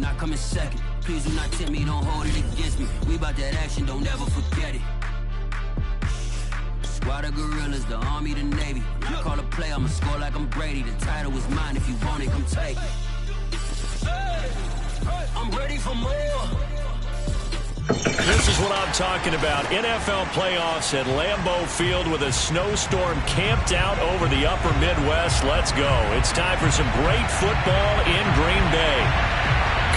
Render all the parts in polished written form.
and I come in second. Please do not tempt me, don't hold it against me. We about that action, don't ever forget it. Squad of gorillas, the army, the navy. When I call a play, I'ma score like I'm Brady. The title was mine, if you want it, come take it. I'm ready for more. This is what I'm talking about. NFL playoffs at Lambeau Field with a snowstorm camped out over the upper Midwest. Let's go. It's time for some great football in Green Bay.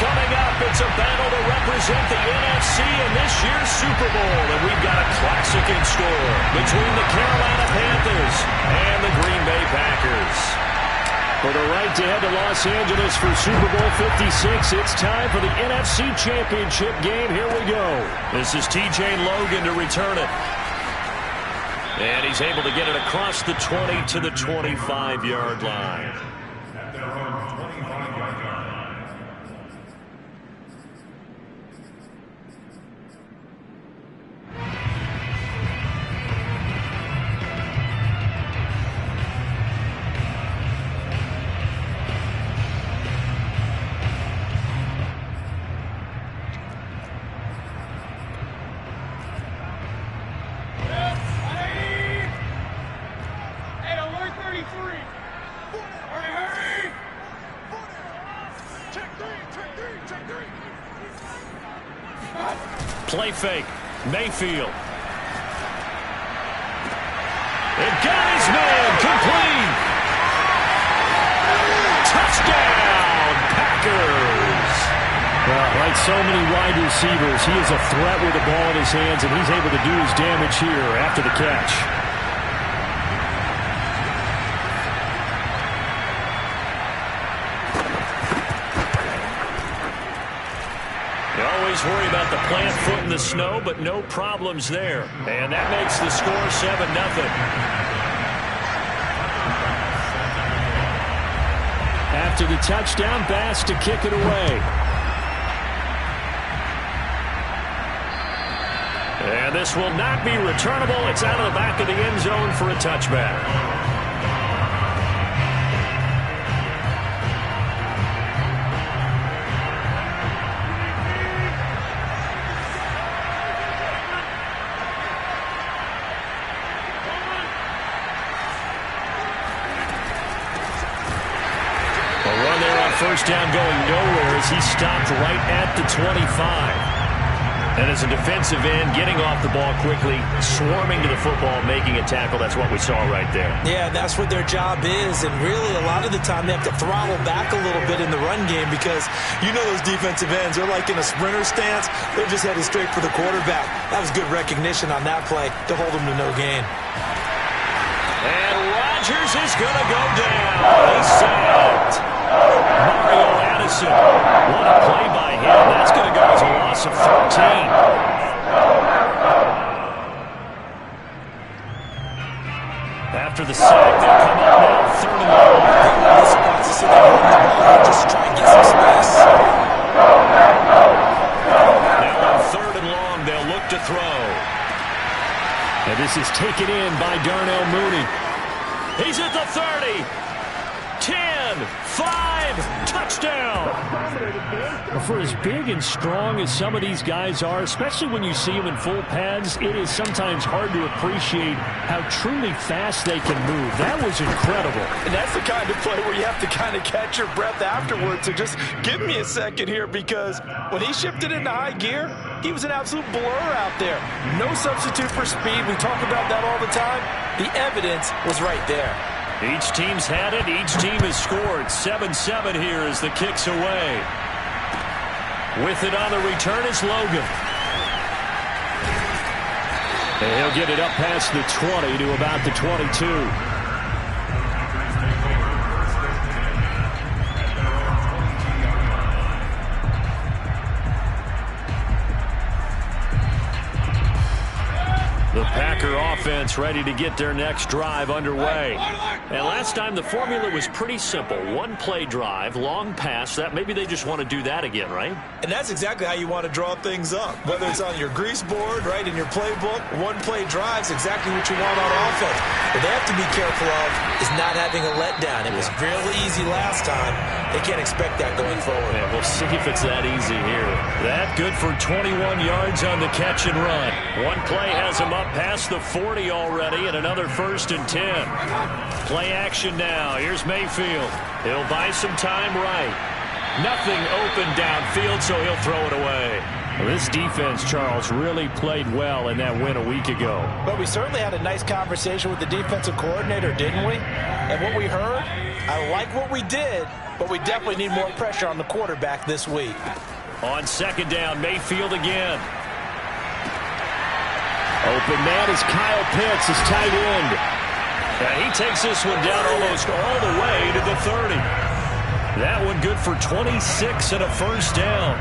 Coming up, it's a battle to represent the NFC in this year's Super Bowl. And we've got a classic in store between the Carolina Panthers and the Green Bay Packers. For the right to head to Los Angeles for Super Bowl 56, it's time for the NFC Championship game. Here we go. This is TJ Logan to return it. And he's able to get it across the 20 to the 25-yard line. Play fake. Mayfield. And got his man. Complete. Touchdown, Packers. Well, like so many wide receivers, he is a threat with the ball in his hands, and he's able to do his damage here after the catch. Worry about the plant foot in the snow, but no problems there. And that makes the score 7-0. After the touchdown, Bass to kick it away. And this will not be returnable. It's out of the back of the end zone for a touchback. First down going nowhere as he stopped right at the 25. And as a defensive end, getting off the ball quickly, swarming to the football, making a tackle. That's what we saw right there. Yeah, that's what their job is. And really, a lot of the time, they have to throttle back a little bit in the run game because you know those defensive ends, they're like in a sprinter stance. They're just headed straight for the quarterback. That was good recognition on that play to hold them to no gain. And Rodgers is going to go down. He's sacked. Mario Addison. What a play by him. That's going to go as a loss of 13. After the sack, they'll come up now, 3rd and long. This spot to sit there holding the ball, just try and get some space. Now on 3rd and long, they'll look to throw. And this is taken in by Darnell Mooney. He's at the 30. 10, 5, touchdown. Well, for as big and strong as some of these guys are, especially when you see them in full pads, it is sometimes hard to appreciate how truly fast they can move. That was incredible. And that's the kind of play where you have to kind of catch your breath afterwards. So just give me a second here, because when he shifted into high gear, he was an absolute blur out there. No substitute for speed. We talk about that all the time. The evidence was right there. Each team's had it. Each team has scored. 7-7 here as the kick's away. With it on the return is Logan. And he'll get it up past the 20 to about the 22. The Packer defense ready to get their next drive underway. And last time the formula was pretty simple. One-play drive, long pass. That maybe they just want to do that again, right? And that's exactly how you want to draw things up. Whether it's on your grease board, right, in your playbook, one-play drive's exactly what you want on offense. What they have to be careful of is not having a letdown. It was really easy last time. They can't expect that going forward. Yeah, we'll see if it's that easy here. That good for 21 yards on the catch and run. One play has him up past the 40 already, and another 1st and 10. Play action now. Here's Mayfield. He'll buy some time right. Nothing open downfield, so he'll throw it away. Well, this defense, Charles, really played well in that win a week ago. But we certainly had a nice conversation with the defensive coordinator, didn't we? And what we heard, I like what we did, but we definitely need more pressure on the quarterback this week. On 2nd down, Mayfield again. Open man is Kyle Pitts, his tight end. And he takes this one down almost all the way to the 30. That one good for 26 and a 1st down.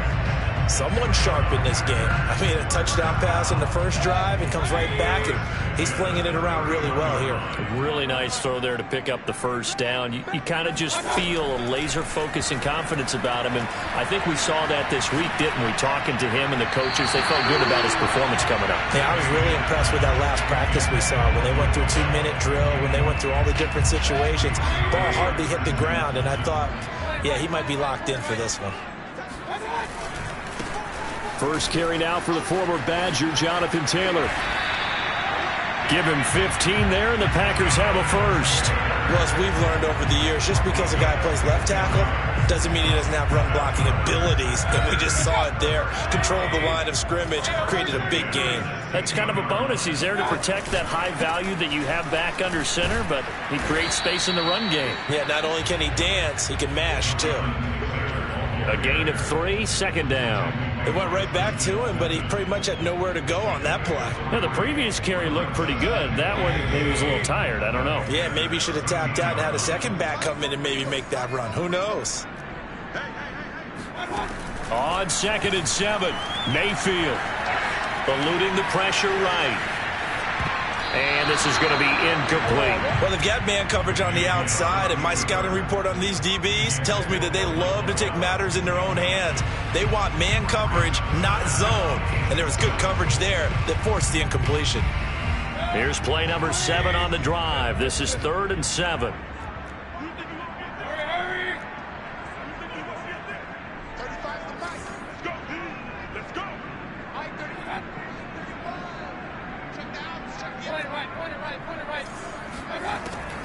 Someone sharp in this game. I mean, a touchdown pass in the first drive and comes right back, and he's flinging it around really well here. Really nice throw there to pick up the 1st down. You kind of just feel a laser focus and confidence about him, and I think we saw that this week, didn't we? Talking to him and the coaches, they felt good about his performance coming up. Yeah, I was really impressed with that last practice we saw when they went through a 2-minute drill, when they went through all the different situations. Ball hardly hit the ground, and I thought, yeah, he might be locked in for this one. First carry now for the former Badger, Jonathan Taylor. Give him 15 there, and the Packers have a 1st. Well, as we've learned over the years, just because a guy plays left tackle doesn't mean he doesn't have run-blocking abilities, and we just saw it there. Controlled the line of scrimmage, created a big gain. That's kind of a bonus. He's there to protect that high value that you have back under center, but he creates space in the run game. Yeah, not only can he dance, he can mash, too. A gain of 3, 2nd down. It went right back to him, but he pretty much had nowhere to go on that play. Yeah, the previous carry looked pretty good. That one, maybe he was a little tired. I don't know. Yeah, maybe he should have tapped out and had a second back come in and maybe make that run. Who knows? On 2nd and 7, Mayfield eluding the pressure right. And this is going to be incomplete. Well, they've got man coverage on the outside, and my scouting report on these DBs tells me that they love to take matters in their own hands. They want man coverage, not zone. And there was good coverage there that forced the incompletion. Here's play number 7 on the drive. This is 3rd and 7.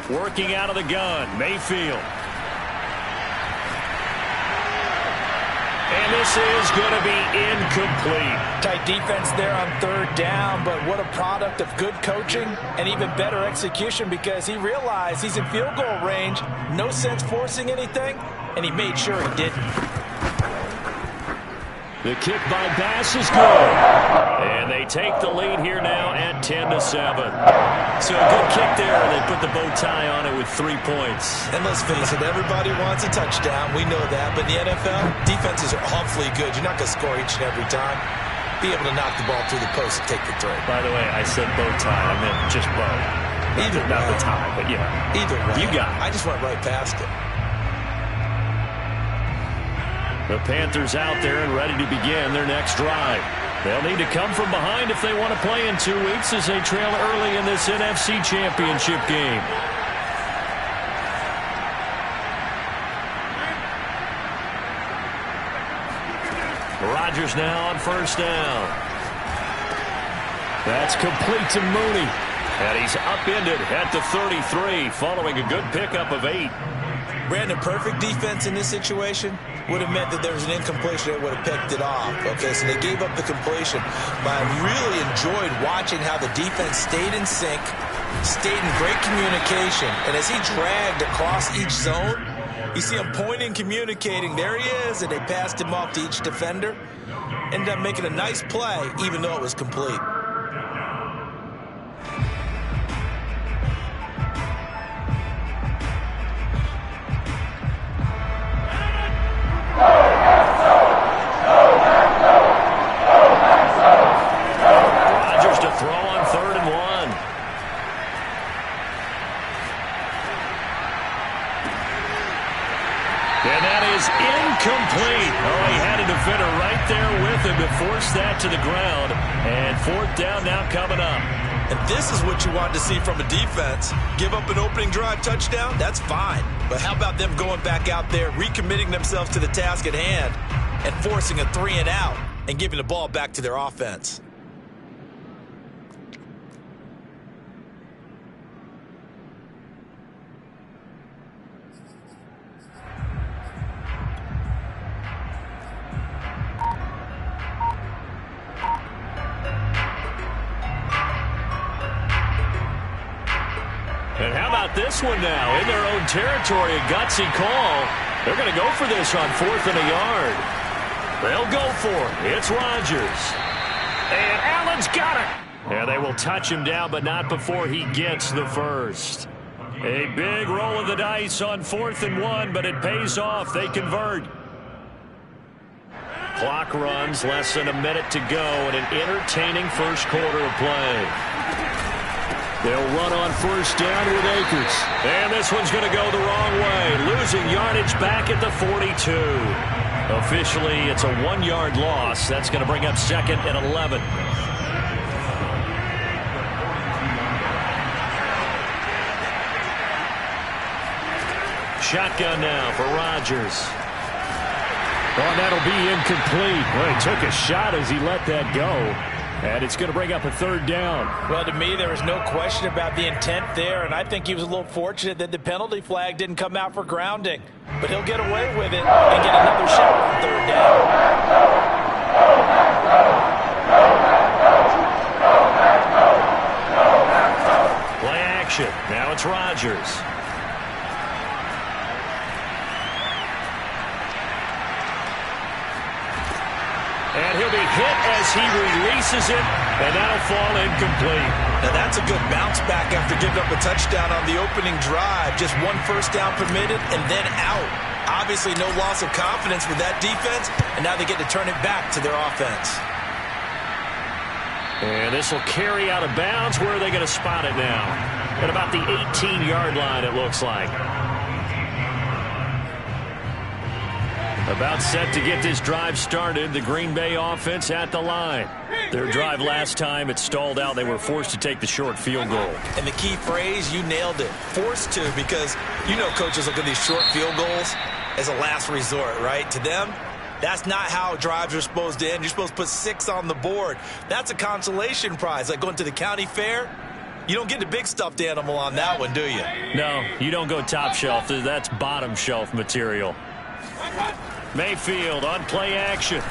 Working out of the gun, Mayfield. And this is going to be incomplete. Tight defense there on 3rd down, but what a product of good coaching and even better execution, because he realized he's in field goal range. No sense forcing anything, and he made sure he didn't. The kick by Bass is good. And they take the lead here now at 10-7. So a good kick there, and they put the bow tie on it with 3 points. And let's face it, everybody wants a touchdown. We know that. But in the NFL, defenses are awfully good. You're not going to score each and every time. Be able to knock the ball through the post and take the throw. By the way, I said bow tie. I meant just bow. Either not way. the tie, but yeah. Either way. You got it. I just went right past it. The Panthers out there and ready to begin their next drive. They'll need to come from behind if they want to play in 2 weeks as they trail early in this NFC Championship game. Rodgers now on 1st down. That's complete to Mooney. And he's upended at the 33 following a good pickup of 8. Brandon, perfect defense in this situation would have meant that there was an incompletion that would have picked it off. Okay, so they gave up the completion. But I really enjoyed watching how the defense stayed in sync, stayed in great communication. And as he dragged across each zone, you see him pointing, communicating. There he is, and they passed him off to each defender. Ended up making a nice play, even though it was complete. him to force that to the ground. And fourth down now coming up. And this is what you want to see from a defense. Give up an opening drive touchdown, that's fine. But how about them going back out there, recommitting themselves to the task at hand, and forcing a 3-and-out and giving the ball back to their offense? And how about this one now? In their own territory, a gutsy call. They're going to go for this on 4th and a yard. They'll go for it. It's Rodgers. And Allen's got it. And they will touch him down, but not before he gets the first. A big roll of the dice on 4th and 1, but it pays off. They convert. Clock runs, less than a minute to go, and an entertaining first quarter of play. They'll run on first down with Akers. And this one's going to go the wrong way. Losing yardage back at the 42. Officially, it's a 1-yard loss. That's going to bring up 2nd and 11. Shotgun now for Rodgers. Oh, that'll be incomplete. Well, he took a shot as he let that go. And it's going to bring up a 3rd down. Well, to me, there was no question about the intent there, and I think he was a little fortunate that the penalty flag didn't come out for grounding. But he'll get away with it and get another shot on 3rd down. Play action. Now it's Rodgers. And he'll be hit as he releases it, and that'll fall incomplete. Now that's a good bounce back after giving up a touchdown on the opening drive. Just 1 first down permitted and then out. Obviously no loss of confidence with that defense, and now they get to turn it back to their offense. And this will carry out of bounds. Where are they going to spot it now? At about the 18-yard line, it looks like. About set to get this drive started. The Green Bay offense at the line. Their drive last time, it stalled out. They were forced to take the short field goal. And the key phrase, you nailed it. Forced to, because you know coaches look at these short field goals as a last resort, right? To them, that's not how drives are supposed to end. You're supposed to put 6 on the board. That's a consolation prize. Like going to the county fair, you don't get the big stuffed animal on that one, do you? No, you don't go top shelf. That's bottom shelf material. Mayfield on play action.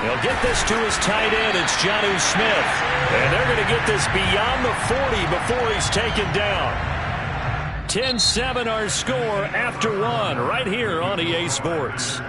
He'll get this to his tight end. It's Jonnu Smith. And they're going to get this beyond the 40 before he's taken down. 10-7 our score after 1 right here on EA Sports.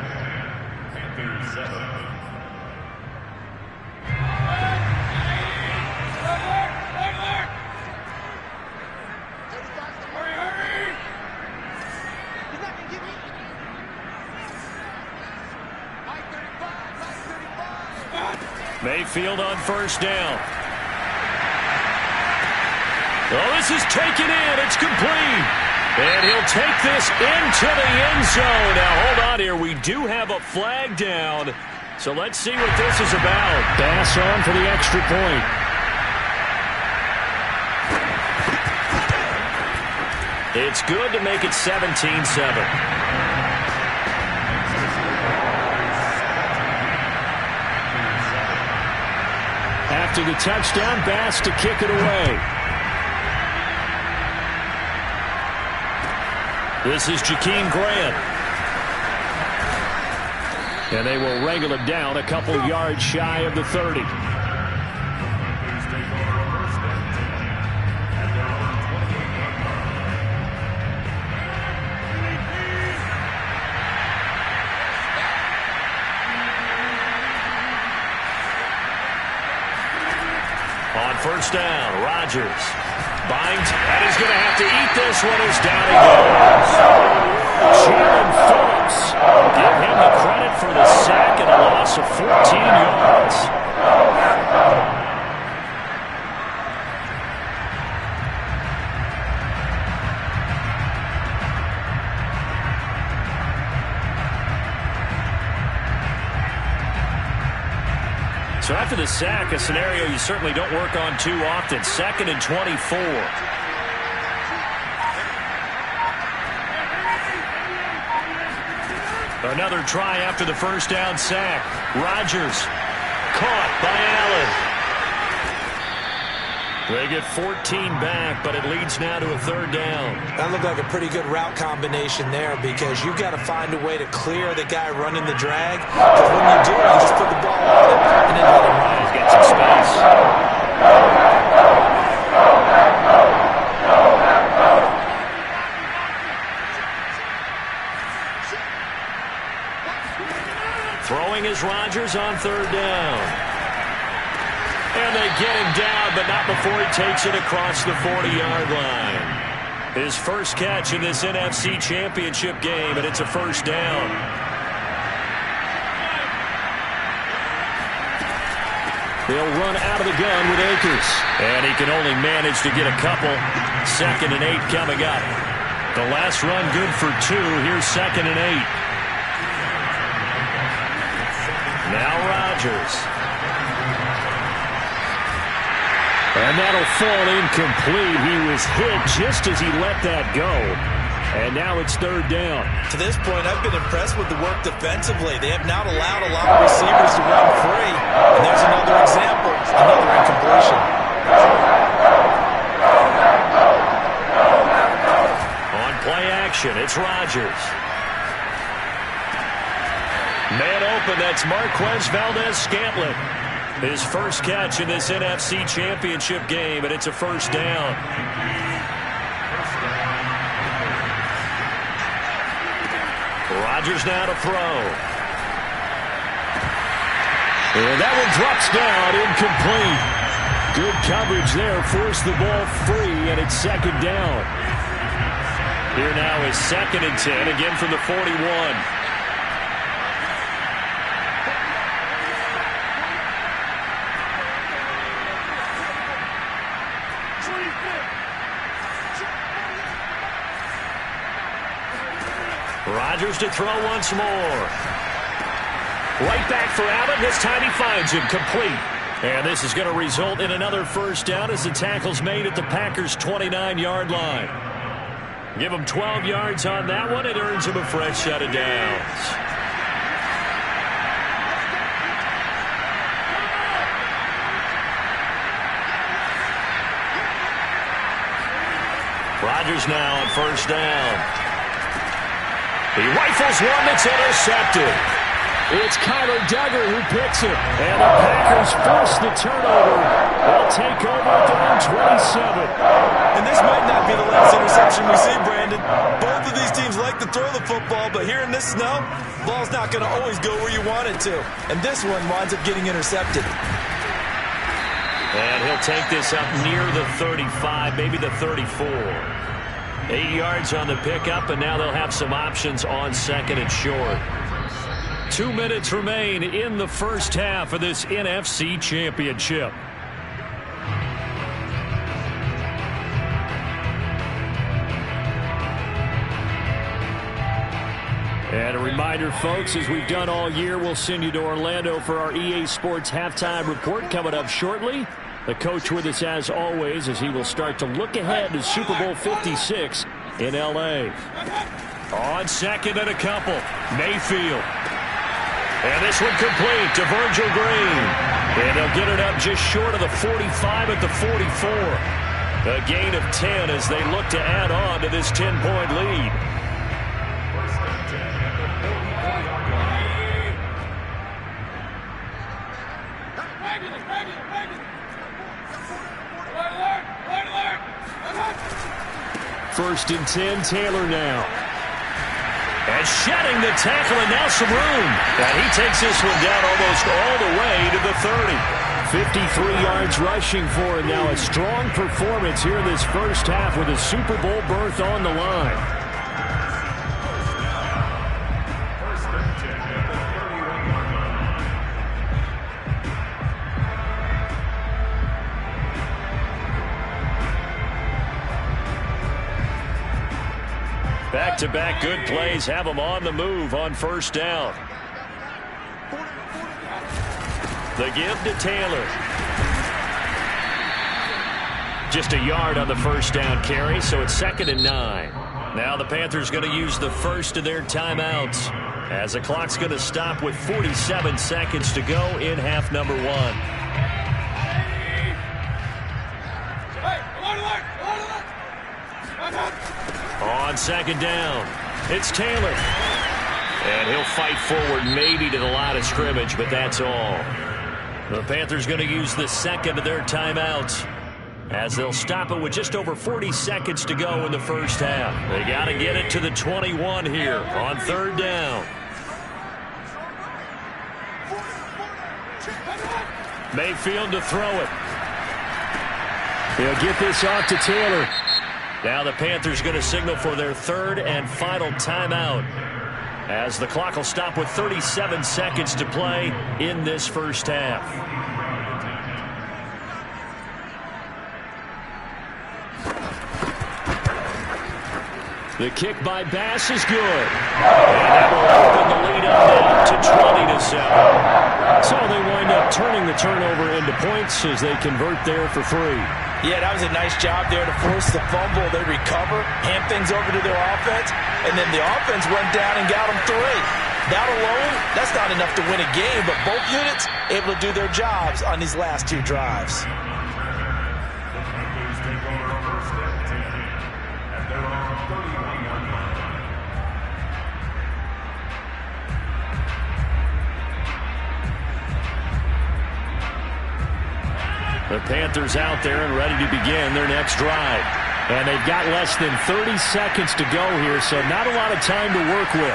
Mayfield on first down. Oh, this is taken in. It's complete. And he'll take this into the end zone. Now, hold on here. We do have a flag down. So let's see what this is about. Bass on for the extra point. It's good to make it 17-7. After the touchdown, Bass to kick it away. This is Jakeem Grant. And they will wrangle it down a couple yards shy of the 30. On first down, Rodgers binds, and he's going to have to eat this one as down he goes. Jalen Phillips, give him the credit for the sack and a loss of 14 yards. So after the sack, a scenario you certainly don't work on too often. 2nd and 24. Another try after the first down sack. Rodgers caught by Allen. They get 14 back, but it leads now to a 3rd down. That looked like a pretty good route combination there because you've got to find a way to clear the guy running the drag. Because when you do, you just put the ball on him and then let him run. He's got some space. Throwing is Rodgers on 3rd down. And they get him down, but not before he takes it across the 40-yard line. His first catch in this NFC Championship game, and it's a 1st down. They'll run out of the gun with Akers. And he can only manage to get a couple. 2nd and 8 coming up. The last run good for 2. Here's 2nd and 8. Now Rodgers. And that'll fall incomplete. He was hit just as he let that go. And now it's 3rd down. To this point, I've been impressed with the work defensively. They have not allowed a lot of receivers to run free. And there's another example, another incompletion. On play action, it's Rodgers. Man open, that's Marquez Valdez-Scantling. His first catch in this NFC Championship game, and it's a 1st down. Rodgers now to throw. And that one drops down, incomplete. Good coverage there, forced the ball free, and it's 2nd down. Here now is 2nd and 10, again from the 41. Rodgers to throw once more. Right back for Allen. This time he finds him complete. And this is going to result in another 1st down as the tackle's made at the Packers' 29-yard line. Give him 12 yards on that one. It earns him a fresh set of downs. Rodgers now on 1st down. He rifles one that's intercepted. It's Kyler Duggar who picks it. And the Packers force the turnover. They'll take over at their own 27. And this might not be the last interception we see, Brandon. Both of these teams like to throw the football, but here in this snow, the ball's not going to always go where you want it to. And this one winds up getting intercepted. And he'll take this up near the 35, maybe the 34. 8 yards on the pickup, and now they'll have some options on 2nd and short. 2 minutes remain in the first half of this NFC Championship. And a reminder, folks, as we've done all year, we'll send you to Orlando for our EA Sports halftime report coming up shortly. The coach with us as always as he will start to look ahead to Super Bowl 56 in L.A. On 2nd and a couple, Mayfield. And this one complete to Virgil Green. And they'll get it up just short of the 45 at the 44. A gain of 10 as they look to add on to this 10-point lead. First and 10, Taylor now. And shedding the tackle, and now some room. And he takes this one down almost all the way to the 30. 53 yards rushing for him now. A strong performance here in this first half with a Super Bowl berth on the line. Back-to-back good plays have them on the move on 1st down. The give to Taylor. Just a yard on the first down carry, so it's 2nd and 9. Now the Panthers going to use the first of their timeouts as the clock's going to stop with 47 seconds to go in half number 1. On 2nd down, it's Taylor. And he'll fight forward maybe to the line of scrimmage, but that's all. The Panthers going to use the second of their timeouts as they'll stop it with just over 40 seconds to go in the first half. They got to get it to the 21 here on 3rd down. Mayfield to throw it. He'll get this off to Taylor. Now the Panthers going to signal for their 3rd and final timeout as the clock will stop with 37 seconds to play in this first half. The kick by Bass is good. And that will open the lead up now to 20-7. So they wind up turning the turnover into points as they convert there for 3. Yeah, that was a nice job there to force the fumble. They recover, hand things over to their offense, and then the offense went down and got them 3. That alone, that's not enough to win a game, but both units able to do their jobs on these last 2 drives. The Panthers out there and ready to begin their next drive. And they've got less than 30 seconds to go here, so not a lot of time to work with.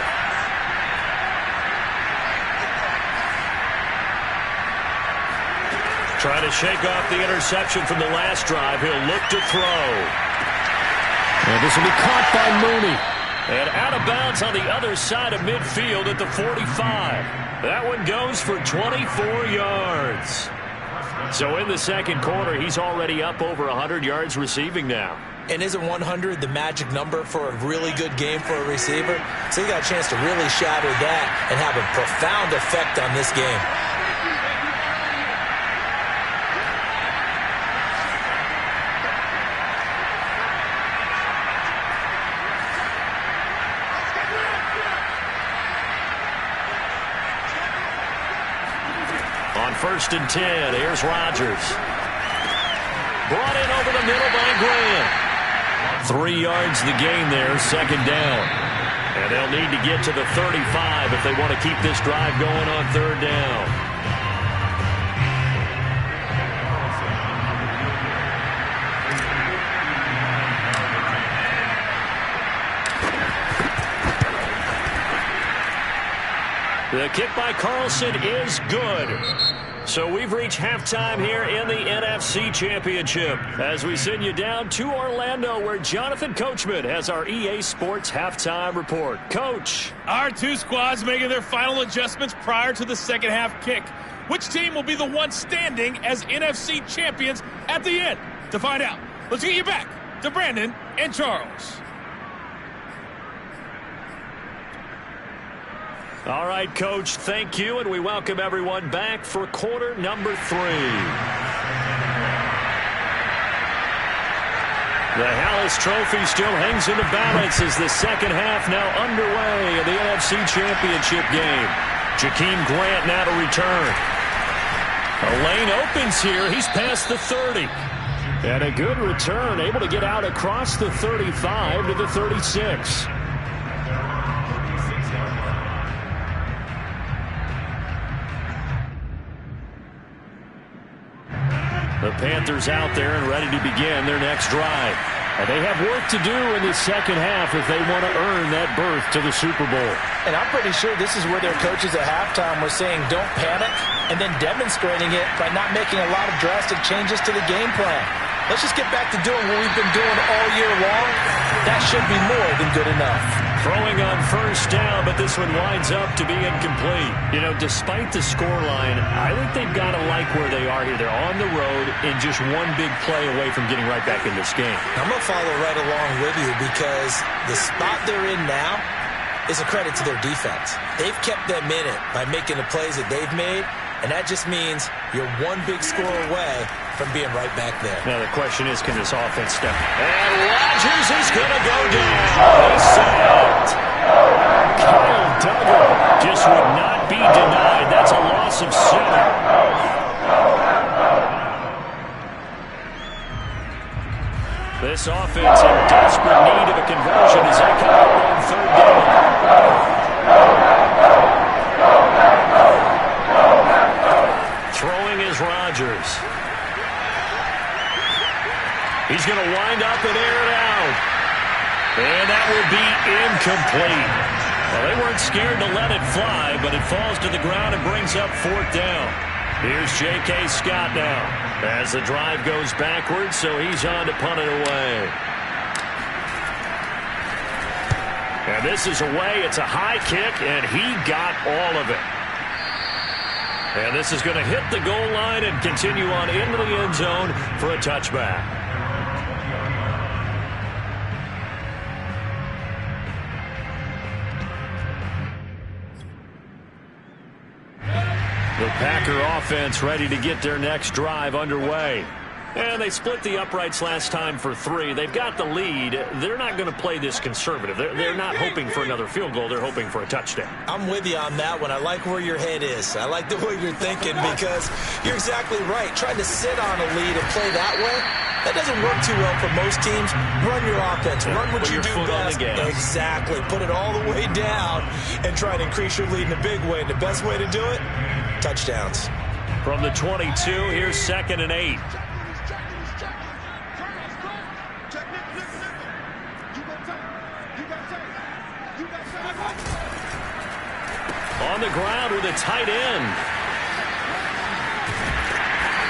Trying to shake off the interception from the last drive. He'll look to throw. And this will be caught by Mooney. And out of bounds on the other side of midfield at the 45. That one goes for 24 yards. So in the second quarter, he's already up over 100 yards receiving now. And isn't 100 the magic number for a really good game for a receiver? So he got a chance to really shatter that and have a profound effect on this game. On 1st and 10, here's Rodgers. Brought in over the middle by Graham. 3 yards the gain there, 2nd down. And they'll need to get to the 35 if they want to keep this drive going on 3rd down. The kick by Carlson is good. So we've reached halftime here in the NFC Championship as we send you down to Orlando where Jonathan Coachman has our EA Sports halftime report. Coach. Our 2 squads making their final adjustments prior to the second half kick. Which team will be the one standing as NFC champions at the end? To find out, let's get you back to Brandon and Charles. All right, Coach, thank you, and we welcome everyone back for quarter number 3. The Hallis Trophy still hangs in the balance as the second half now underway in the NFC Championship game. Jakeem Grant now to return. A lane opens here. He's past the 30. And a good return, able to get out across the 35 to the 36. The Panthers out there and ready to begin their next drive. And they have work to do in the second half if they want to earn that berth to the Super Bowl. And I'm pretty sure this is where their coaches at halftime were saying don't panic and then demonstrating it by not making a lot of drastic changes to the game plan. Let's just get back to doing what we've been doing all year long. That should be more than good enough. Throwing on 1st down, but this one winds up to be incomplete. You know, despite the scoreline, I think they've got to like where they are here. They're on the road and just one big play away from getting right back in this game. I'm going to follow right along with you because the spot they're in now is a credit to their defense. They've kept them in it by making the plays that they've made, And that just means you're one big score away from being right back there. Now the question is, can this offense step? And Rodgers is going to go down. He's sacked. Kyle Duggar just would not be denied. That's a loss of 7. This offense in desperate need of a conversion as they come up on 3rd down. Throwing is Rodgers. He's going to wind up and air it out. And that will be incomplete. Well, they weren't scared to let it fly, but it falls to the ground and brings up 4th down. Here's J.K. Scott now as the drive goes backwards, so he's on to punt it away. And this is away. It's a high kick, and he got all of it. And this is going to hit the goal line and continue on into the end zone for a touchback. The Packer offense ready to get their next drive underway. And they split the uprights last time for 3. They've got the lead. They're not going to play this conservative. They're not hoping for another field goal. They're hoping for a touchdown. I'm with you on that one. I like where your head is. I like the way you're thinking because you're exactly right. Trying to sit on a lead and play that way, that doesn't work too well for most teams. Run your offense. Run what you do best. Exactly. Put it all the way down and try to increase your lead in a big way. And the best way to do it, touchdowns. From the 22, here's 2nd and 8. On the ground with a tight end.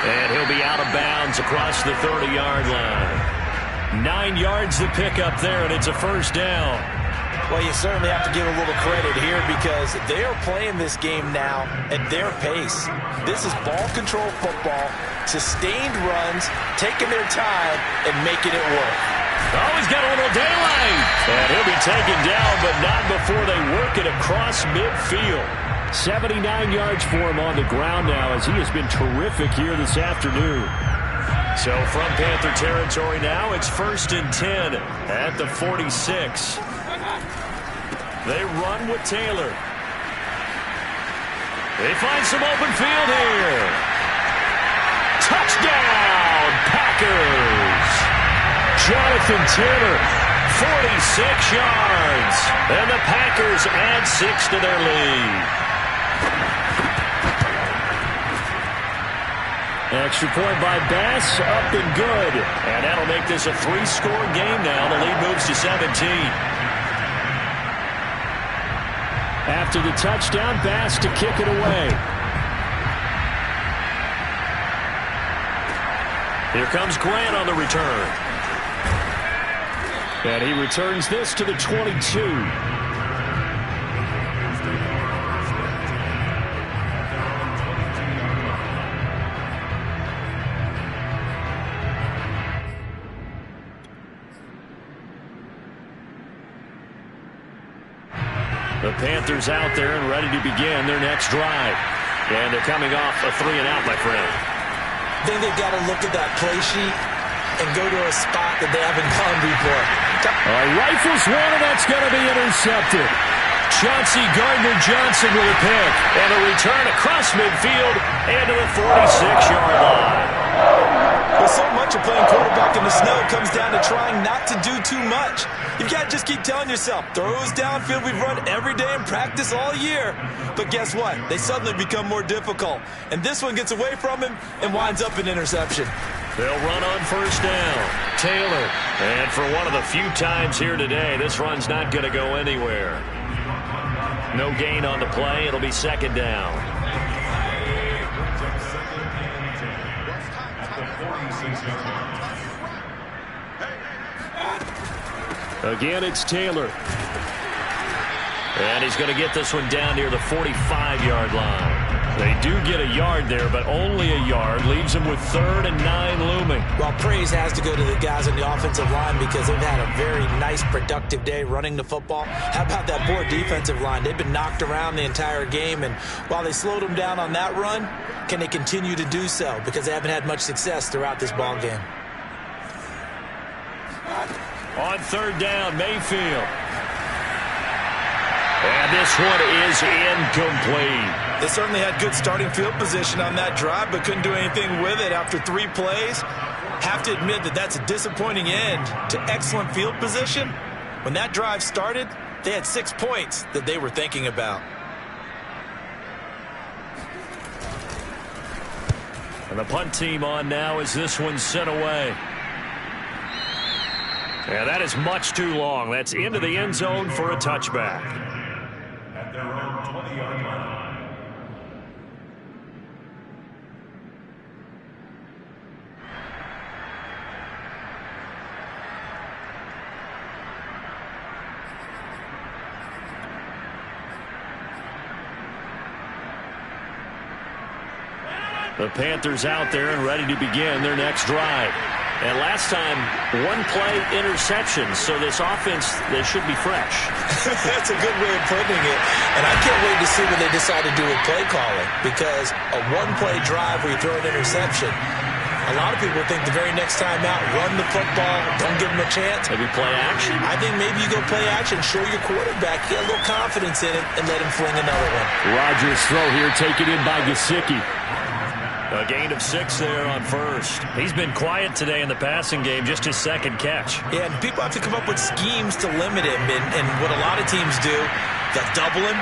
And he'll be out of bounds across the 30-yard line. 9 yards to pick up there, and it's a 1st down. Well, you certainly have to give a little credit here because they are playing this game now at their pace. This is ball control football, sustained runs, taking their time, and making it work. Oh, he's got a little daylight. And he'll be taken down, but not before they work it across midfield. 79 yards for him on the ground now as he has been terrific here this afternoon. So from Panther territory now, it's 1st and 10 at the 46. They run with Taylor. They find some open field here. Touchdown, Packers! Jonathan Taylor, 46 yards. And the Packers add 6 to their lead. Extra point by Bass, up and good. And that'll make this a 3-score game now. The lead moves to 17. After the touchdown, Bass to kick it away. Here comes Grant on the return. And he returns this to the 22. The Panthers out there and ready to begin their next drive. And they're coming off a 3-and-out, my friend. I think they've got to look at that play sheet and go to a spot that they haven't gone before. Rifles one, and that's going to be intercepted. Chauncey Gardner-Johnson with a pick. And a return across midfield and to the 46-yard line. Well, so much of playing quarterback in the snow comes down to trying not to do too much. You've got to just keep telling yourself, throws downfield we've run every day in practice all year. But guess what? They suddenly become more difficult. And this one gets away from him and winds up an interception. They'll run on 1st down. Taylor. And for one of the few times here today, this run's not going to go anywhere. No gain on the play. It'll be 2nd down. Again, it's Taylor. And he's going to get this one down near the 45-yard line. They do get a yard there, but only a yard. Leaves them with 3rd and 9 looming. Well, praise has to go to the guys on the offensive line because they've had a very nice, productive day running the football. How about that poor defensive line? They've been knocked around the entire game, and while they slowed them down on that run, can they continue to do so? Because they haven't had much success throughout this ball game. On 3rd down, Mayfield. And this one is incomplete. They certainly had good starting field position on that drive, but couldn't do anything with it after 3 plays. Have to admit that that's a disappointing end to excellent field position. When that drive started, they had 6 points that they were thinking about. And the punt team on now as this one's sent away. Yeah, that is much too long. That's into the end zone for a touchback. At their own 20-yard line. The Panthers out there and ready to begin their next drive. And last time, 1-play interception, so this offense, they should be fresh. That's a good way of putting it. And I can't wait to see what they decide to do with play calling, because a 1-play drive where you throw an interception, a lot of people think the very next time out, run the football, don't give them a chance. Maybe play action? I think maybe you go play action, show your quarterback, get a little confidence in it, and let him fling another one. Rodgers' throw here taken in by Gesicki. A gain of 6 there on 1st. He's been quiet today in the passing game, just his 2nd catch. Yeah, and people have to come up with schemes to limit him, and what a lot of teams do, they'll double him,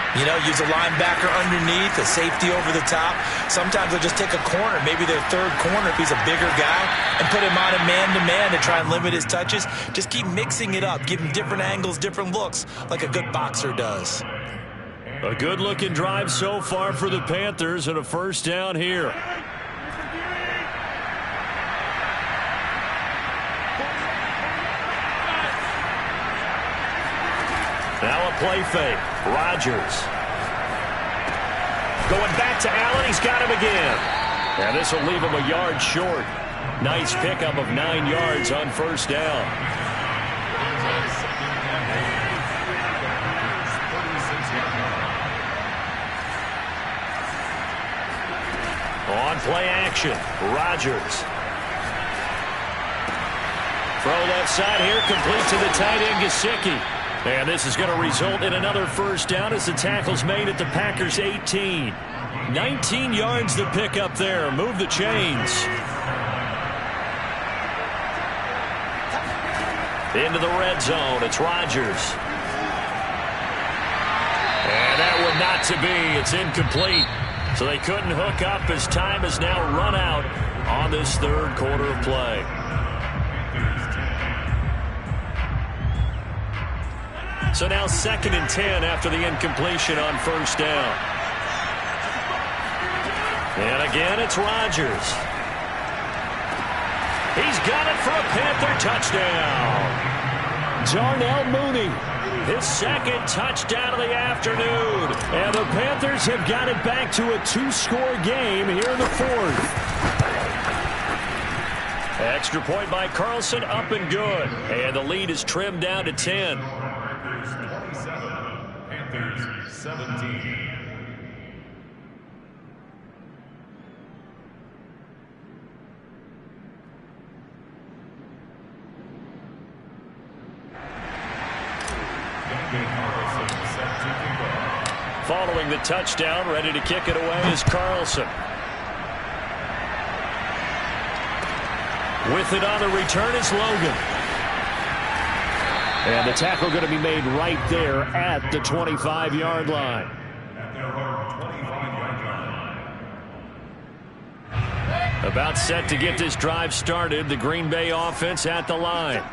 use a linebacker underneath, a safety over the top. Sometimes they'll just take a corner, maybe their 3rd corner if he's a bigger guy, and put him on a man-to-man to try and limit his touches. Just keep mixing it up, give him different angles, different looks, like a good boxer does. A good-looking drive so far for the Panthers, and a 1st down here. Now a play fake. Rodgers. Going back to Allen. He's got him again. And this will leave him a yard short. Nice pickup of 9 yards on 1st down. On play action. Rodgers. Throw left side here. Complete to the tight end, Gesicki. And this is going to result in another 1st down as the tackle's made at the Packers' 18. 19 yards to pick up there. Move the chains. Into the red zone. It's Rodgers. And that one not to be. It's incomplete. So they couldn't hook up as time has now run out on this 3rd quarter of play. So now 2nd and 10 after the incompletion on 1st down. And again, it's Rodgers. He's got it for a Panther touchdown. Darnell Mooney, his 2nd touchdown of the afternoon. And the Panthers have got it back to a 2-score game here in the 4th. Extra point by Carlson, up and good. And the lead is trimmed down to 10. Panthers 17. Following the touchdown, ready to kick it away is Carlson. With it on the return is Logan. And the tackle going to be made right there at the 25-yard line. At their own 25-yard line. About set to get this drive started, the Green Bay offense at the line.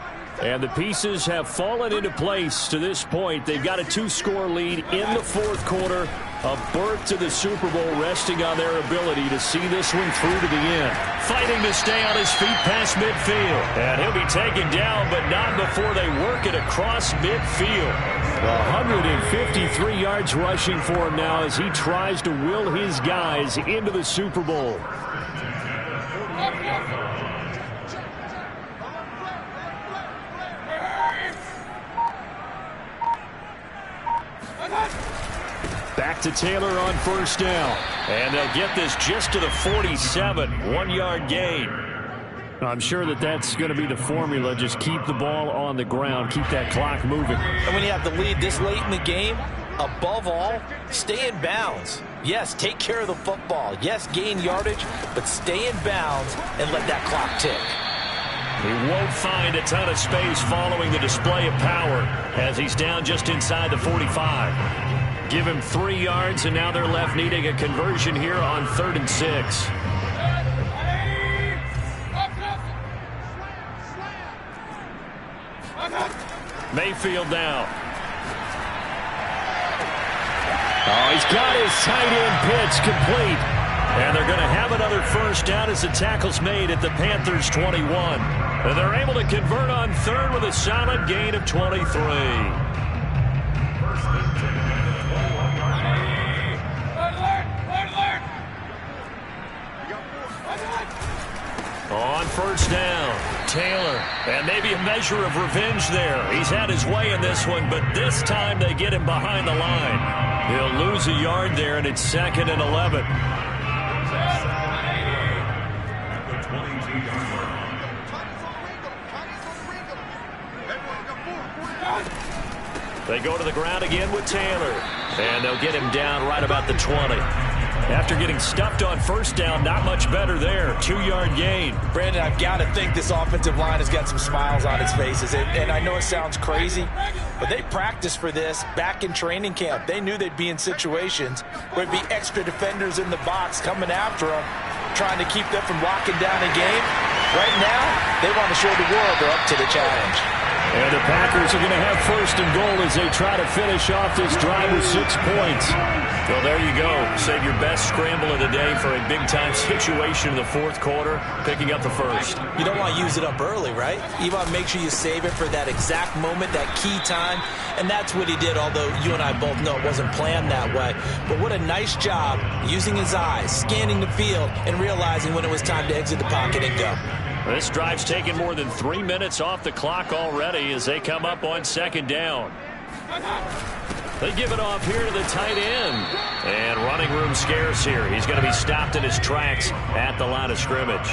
And the pieces have fallen into place to this point. They've got a 2-score lead in the 4th quarter. A berth to the Super Bowl resting on their ability to see this one through to the end. Fighting to stay on his feet past midfield. And he'll be taken down, but not before they work it across midfield. 153 yards rushing for him now as he tries to will his guys into the Super Bowl. Back to Taylor on first down. And they'll get this just to the 47. 1-yard gain. I'm sure that that's going to be the formula. Just keep the ball on the ground. Keep that clock moving. And when you have the lead this late in the game, above all, stay in bounds. Yes, take care of the football. Yes, gain yardage, but stay in bounds and let that clock tick. He won't find a ton of space following the display of power as he's down just inside the 45. Give him 3 yards, and now they're left needing a conversion here on 3rd and 6. Mayfield now. Oh, he's got his tight end pitch complete. And they're going to have another first down as the tackle's made at the Panthers 21. And they're able to convert on 3rd with a solid gain of 23. On first down, Taylor, and maybe a measure of revenge there. He's had his way in this one, but this time they get him behind the line. He'll lose a yard there, and it's 2nd and 11. They go to the ground again with Taylor, and they'll get him down right about the 20. After getting stuffed on first down, not much better there. 2-yard gain. Brandon, I've got to think this offensive line has got some smiles on its faces. And I know it sounds crazy, but they practiced for this back in training camp. They knew they'd be in situations where there'd be extra defenders in the box coming after them, trying to keep them from locking down a game. Right now, they want to show the world they're up to the challenge. And the Packers are going to have 1st and goal as they try to finish off this drive with 6 points. Well, there you go. Save your best scramble of the day for a big-time situation in the 4th quarter, picking up the 1st. You don't want to use it up early, right? You want to make sure you save it for that exact moment, that key time, and that's what he did, although you and I both know it wasn't planned that way. But what a nice job using his eyes, scanning the field, and realizing when it was time to exit the pocket and go. This drive's taken more than 3 minutes off the clock already as they come up on 2nd down. They give it off here to the tight end. And running room scarce here. He's going to be stopped in his tracks at the line of scrimmage.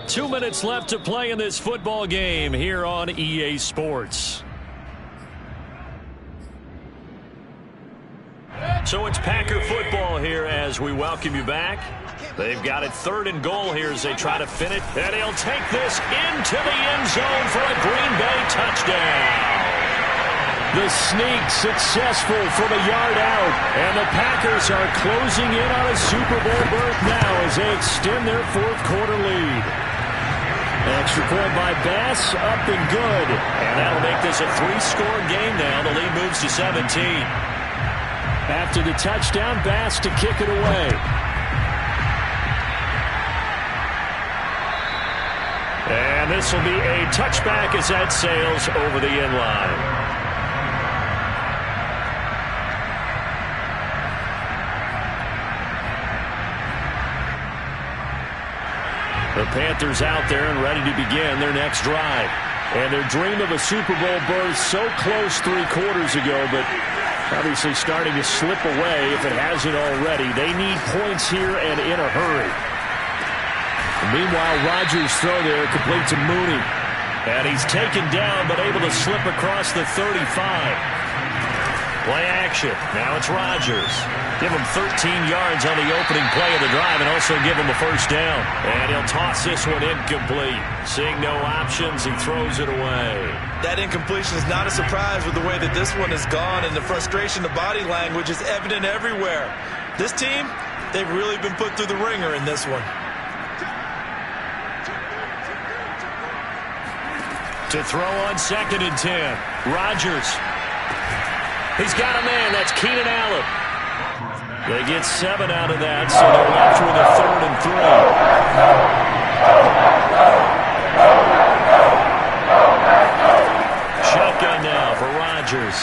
Two minutes left to play in this football game here on EA Sports. So it's Packer football here as we welcome you back. They've got it 3rd and goal here as they try to finish. And he'll take this into the end zone for a Green Bay touchdown. The sneak successful from a yard out. And the Packers are closing in on a Super Bowl berth now as they extend their 4th quarter lead. Extra point by Bass, up and good. And that'll make this a 3-score game now. The lead moves to 17. After the touchdown, Bass to kick it away. And this will be a touchback as that sails over the end line. The Panthers out there and ready to begin their next drive. And their dream of a Super Bowl berth so close 3 quarters ago, but obviously starting to slip away if it hasn't already. They need points here and in a hurry. Meanwhile, Rodgers' throw there complete to Mooney. And he's taken down but able to slip across the 35. Play action. Now it's Rodgers. Give him 13 yards on the opening play of the drive and also give him a first down. And he'll toss this one incomplete. Seeing no options, he throws it away. That incompletion is not a surprise with the way that this one has gone, and the frustration, the body language is evident everywhere. This team, they've really been put through the ringer in this one. To throw on 2nd and 10. Rodgers. He's got a man. That's Keenan Allen. They get 7 out of that, so they're left with a 3rd and 3. Shotgun now for Rodgers.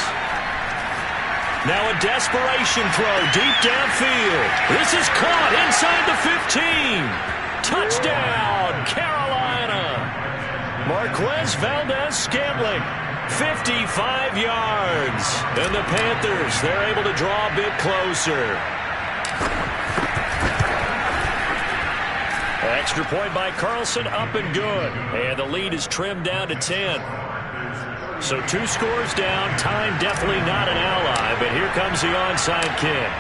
Now a desperation throw deep downfield. This is caught inside the 15. Touchdown, Carolina. Marquez Valdez-Scantling, 55 yards. And the Panthers, they're able to draw a bit closer. Extra point by Carlson, up and good. And the lead is trimmed down to 10. So 2 scores down. Time definitely not an ally, but here comes the onside kick.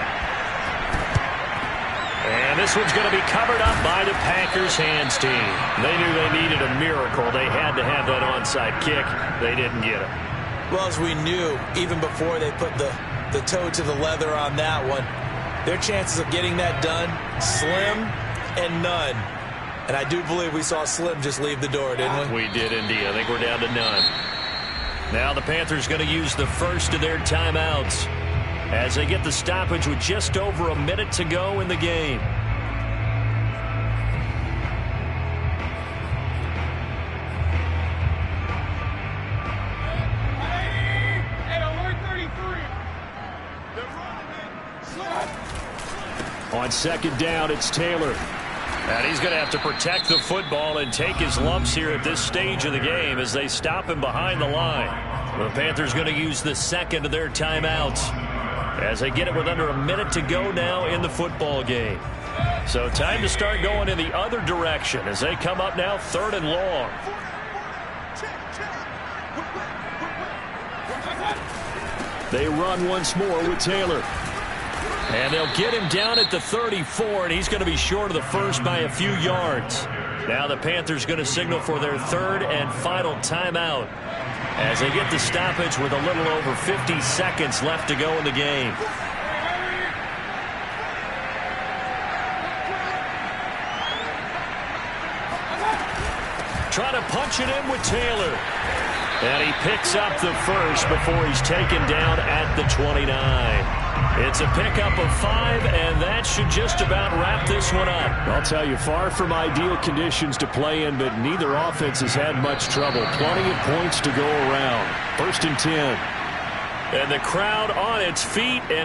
And this one's going to be covered up by the Packers hands team. They knew they needed a miracle. They had to have that onside kick. They didn't get it. Well, as we knew, even before they put the toe to the leather on that one, their chances of getting that done, slim and none. And I do believe we saw Slim just leave the door, didn't we? We did indeed. I think we're down to none. Now the Panthers going to use the first of their timeouts as they get the stoppage with just over a minute to go in the game. On 2nd down, it's Taylor. And he's going to have to protect the football and take his lumps here at this stage of the game as they stop him behind the line. The Panthers going to use the second of their timeouts as they get it with under a minute to go now in the football game. So time to start going in the other direction as they come up now 3rd and long. They run once more with Taylor. And they'll get him down at the 34, and he's going to be short of the first by a few yards. Now the Panthers going to signal for their 3rd and final timeout as they get the stoppage with a little over 50 seconds left to go in the game. Trying to punch it in with Taylor. And he picks up the first before he's taken down at the 29. It's a pickup of 5, and that should just about wrap this one up. I'll tell you, far from ideal conditions to play in, but neither offense has had much trouble. Plenty of points to go around. 1st and 10. And the crowd on its feet. And